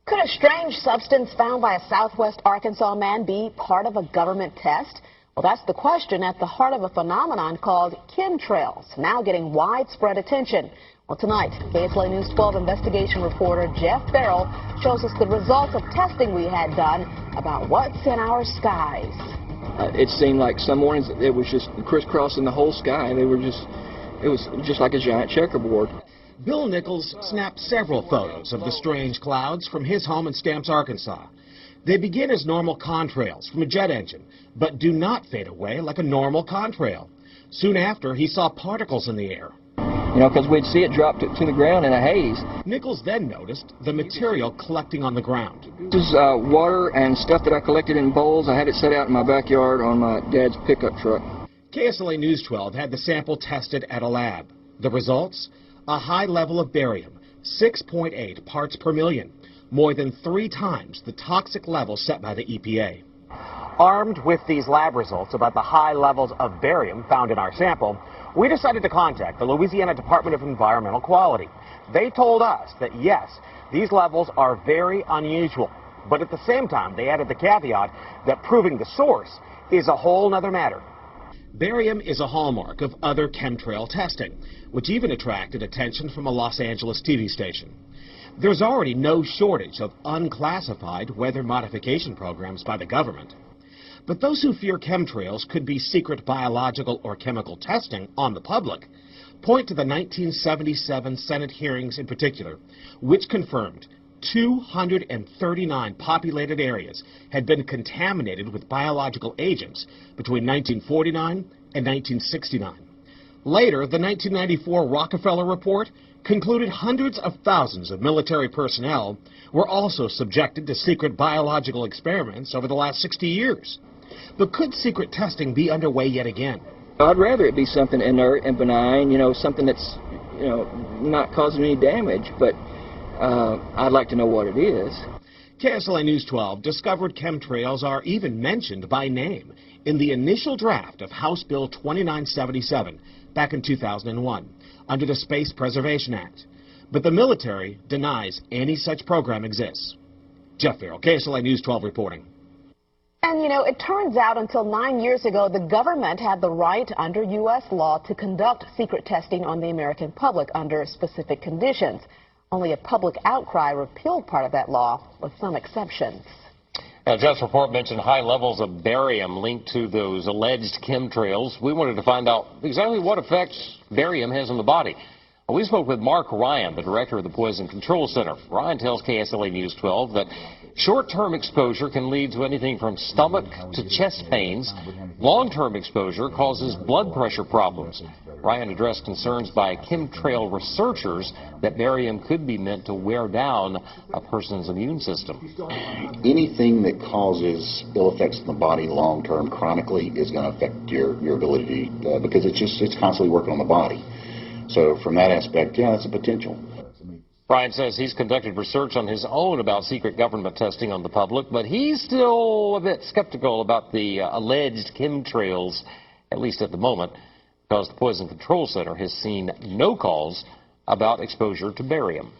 Could a strange substance found by a southwest Arkansas man be part of a government test? Well, that's the question at the heart of a phenomenon called chemtrails, now getting widespread attention. Well, tonight, KSLA News 12 investigation reporter Jeff Farrell shows us the results of testing we had done about what's in our skies. It seemed like some mornings it was just crisscrossing the whole sky. It was just like a giant checkerboard. Bill Nichols snapped several photos of the strange clouds from his home in Stamps, Arkansas. They begin as normal contrails from a jet engine, but do not fade away like a normal contrail. Soon after, he saw particles in the air. You know, because we'd see it drop to the ground in a haze. Nichols then noticed the material collecting on the ground. This is water and stuff that I collected in bowls. I had it set out in my backyard on my dad's pickup truck. KSLA News 12 had the sample tested at a lab. The results? A high level of barium, 6.8 parts per million, more than 3 times the toxic level set by the EPA. Armed with these lab results about the high levels of barium found in our sample, we decided to contact the Louisiana Department of Environmental Quality. They told us that, yes, these levels are very unusual, but at the same time, they added the caveat that proving the source is a whole nother matter. Barium is a hallmark of other chemtrail testing, which even attracted attention from a Los Angeles TV station. There's already no shortage of unclassified weather modification programs by the government. But those who fear chemtrails could be secret biological or chemical testing on the public point to the 1977 Senate hearings in particular, which confirmed 239 populated areas had been contaminated with biological agents between 1949 and 1969. Later, the 1994 Rockefeller Report concluded hundreds of thousands of military personnel were also subjected to secret biological experiments over the last 60 years. But could secret testing be underway yet again? I'd rather it be something inert and benign, something that's, not causing any damage, but I'd like to know what it is. KSLA News 12 discovered chemtrails are even mentioned by name in the initial draft of House Bill 2977 back in 2001 under the Space Preservation Act. But the military denies any such program exists. Jeff Farrell, KSLA News 12 reporting. And, it turns out until 9 years ago, the government had the right under U.S. law to conduct secret testing on the American public under specific conditions. Only a public outcry repealed part of that law, with some exceptions. Now, Jeff's report mentioned high levels of barium linked to those alleged chemtrails. We wanted to find out exactly what effects barium has on the body. We spoke with Mark Ryan, the director of the Poison Control Center. Ryan tells KSLA News 12 that short-term exposure can lead to anything from stomach to chest pains. Long-term exposure causes blood pressure problems. Ryan addressed concerns by chemtrail researchers that barium could be meant to wear down a person's immune system. Anything that causes ill effects in the body long-term chronically is going to affect your ability because it's constantly working on the body. So from that aspect, yeah, that's a potential. Ryan says he's conducted research on his own about secret government testing on the public, but he's still a bit skeptical about the alleged chemtrails, at least at the moment, because the Poison Control Center has seen no calls about exposure to barium.